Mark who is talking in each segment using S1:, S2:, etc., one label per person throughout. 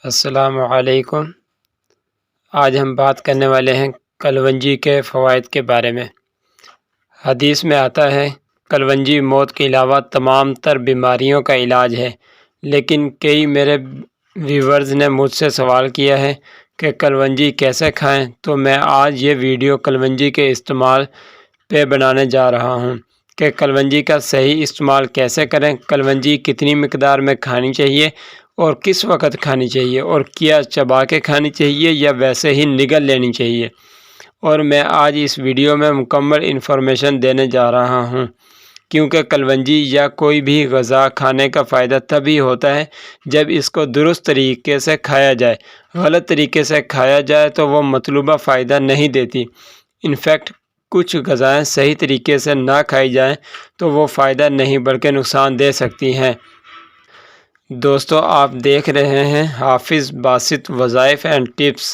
S1: السلام علیکم۔ آج ہم بات کرنے والے ہیں کلونجی کے فوائد کے بارے میں۔ حدیث میں آتا ہے کلونجی موت کے علاوہ تمام تر بیماریوں کا علاج ہے، لیکن کئی میرے ویورز نے مجھ سے سوال کیا ہے کہ کلونجی کیسے کھائیں، تو میں آج یہ ویڈیو کلونجی کے استعمال پہ بنانے جا رہا ہوں کہ کلونجی کا صحیح استعمال کیسے کریں، کلونجی کتنی مقدار میں کھانی چاہیے اور کس وقت کھانی چاہیے، اور کیا چبا کے کھانی چاہیے یا ویسے ہی نگل لینی چاہیے۔ اور میں آج اس ویڈیو میں مکمل انفارمیشن دینے جا رہا ہوں، کیونکہ کلونجی یا کوئی بھی غذا کھانے کا فائدہ تبھی ہوتا ہے جب اس کو درست طریقے سے کھایا جائے۔ غلط طریقے سے کھایا جائے تو وہ مطلوبہ فائدہ نہیں دیتی۔ انفیکٹ کچھ غذائیں صحیح طریقے سے نہ کھائی جائیں تو وہ فائدہ نہیں بلکہ نقصان دے سکتی ہیں۔ دوستو، آپ دیکھ رہے ہیں حافظ باسط وظائف اینڈ ٹپس۔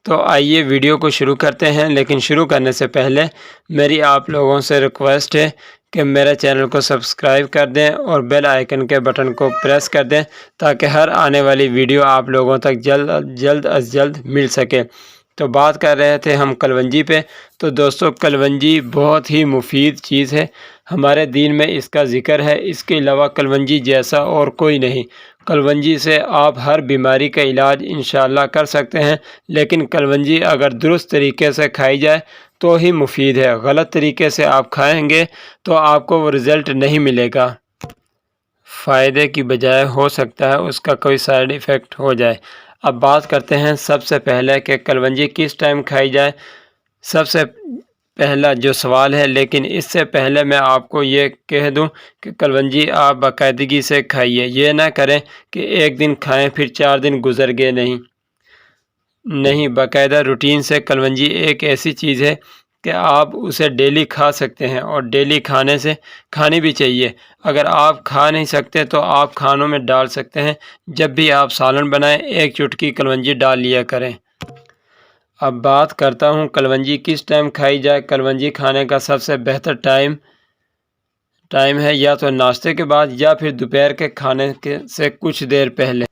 S1: تو آئیے ویڈیو کو شروع کرتے ہیں، لیکن شروع کرنے سے پہلے میری آپ لوگوں سے ریکویسٹ ہے کہ میرے چینل کو سبسکرائب کر دیں اور بیل آئیکن کے بٹن کو پریس کر دیں تاکہ ہر آنے والی ویڈیو آپ لوگوں تک جلد از جلد مل سکے۔ تو بات کر رہے تھے ہم کلونجی پہ۔ تو دوستو، کلونجی بہت ہی مفید چیز ہے، ہمارے دین میں اس کا ذکر ہے۔ اس کے علاوہ کلونجی جیسا اور کوئی نہیں۔ کلونجی سے آپ ہر بیماری کا علاج انشاءاللہ کر سکتے ہیں، لیکن کلونجی اگر درست طریقے سے کھائی جائے تو ہی مفید ہے۔ غلط طریقے سے آپ کھائیں گے تو آپ کو وہ رزلٹ نہیں ملے گا۔ فائدے کی بجائے ہو سکتا ہے اس کا کوئی سائیڈ ایفیکٹ ہو جائے۔ اب بات کرتے ہیں سب سے پہلے کہ کلونجی کس ٹائم کھائی جائے۔ سب سے پہلا جو سوال ہے، لیکن اس سے پہلے میں آپ کو یہ کہہ دوں کہ کلونجی آپ باقاعدگی سے کھائیے۔ یہ نہ کریں کہ ایک دن کھائیں پھر 4 دن گزر گئے نہیں، باقاعدہ روٹین سے۔ کلونجی ایک ایسی چیز ہے کہ آپ اسے ڈیلی کھا سکتے ہیں، اور ڈیلی کھانی بھی چاہیے۔ اگر آپ کھا نہیں سکتے تو آپ کھانوں میں ڈال سکتے ہیں۔ جب بھی آپ سالن بنائیں 1 چٹکی کلونجی ڈال لیا کریں۔ اب بات کرتا ہوں کلونجی کس ٹائم کھائی جائے۔ کلونجی کھانے کا سب سے بہتر ٹائم ہے یا تو ناشتے کے بعد یا پھر دوپہر کے کھانے سے کچھ دیر پہلے۔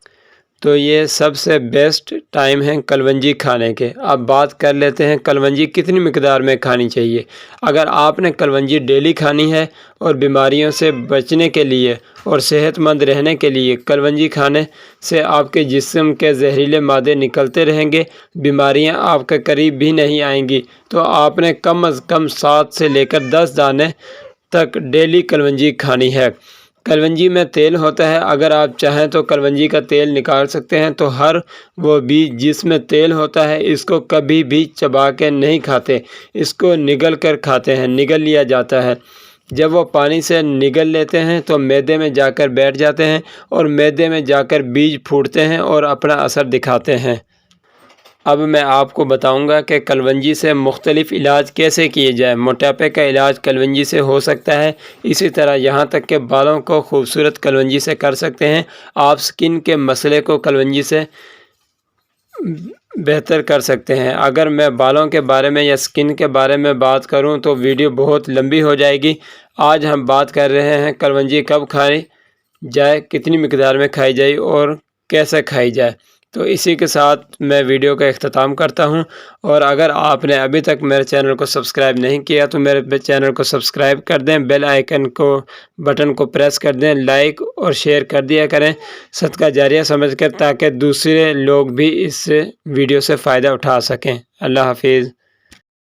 S1: تو یہ سب سے بیسٹ ٹائم ہے کلونجی کھانے کے۔ اب بات کر لیتے ہیں کلونجی کتنی مقدار میں کھانی چاہیے۔ اگر آپ نے کلونجی ڈیلی کھانی ہے اور بیماریوں سے بچنے کے لیے اور صحت مند رہنے کے لیے، کلونجی کھانے سے آپ کے جسم کے زہریلے مادے نکلتے رہیں گے، بیماریاں آپ کے قریب بھی نہیں آئیں گی، تو آپ نے کم از کم 7 سے لے کر 10 دانے تک ڈیلی کلونجی کھانی ہے۔ کلونجی میں تیل ہوتا ہے، اگر آپ چاہیں تو کلونجی کا تیل نکال سکتے ہیں۔ تو وہ بیج جس میں تیل ہوتا ہے اس کو کبھی بھی چبا کے نہیں کھاتے، اس کو نگل کر کھاتے ہیں، نگل لیا جاتا ہے۔ جب وہ پانی سے نگل لیتے ہیں تو معدے میں جا کر بیٹھ جاتے ہیں، اور معدے میں جا کر بیج پھوٹتے ہیں اور اپنا اثر دکھاتے ہیں۔ اب میں آپ کو بتاؤں گا کہ کلونجی سے مختلف علاج کیسے کیے جائیں۔ موٹاپے کا علاج کلونجی سے ہو سکتا ہے، اسی طرح یہاں تک کہ بالوں کو خوبصورت کلونجی سے کر سکتے ہیں۔ آپ سکن کے مسئلے کو کلونجی سے بہتر کر سکتے ہیں۔ اگر میں بالوں کے بارے میں یا سکن کے بارے میں بات کروں تو ویڈیو بہت لمبی ہو جائے گی۔ آج ہم بات کر رہے ہیں کلونجی کب کھائی جائے، کتنی مقدار میں کھائی جائے اور کیسے کھائی جائے۔ تو اسی کے ساتھ میں ویڈیو کا اختتام کرتا ہوں، اور اگر آپ نے ابھی تک میرے چینل کو سبسکرائب نہیں کیا تو میرے چینل کو سبسکرائب کر دیں، بیل آئیکن بٹن کو پریس کر دیں، لائک اور شیئر کر دیا کریں صدقہ جاریہ سمجھ کر، تاکہ دوسرے لوگ بھی اس ویڈیو سے فائدہ اٹھا سکیں۔ اللہ حافظ۔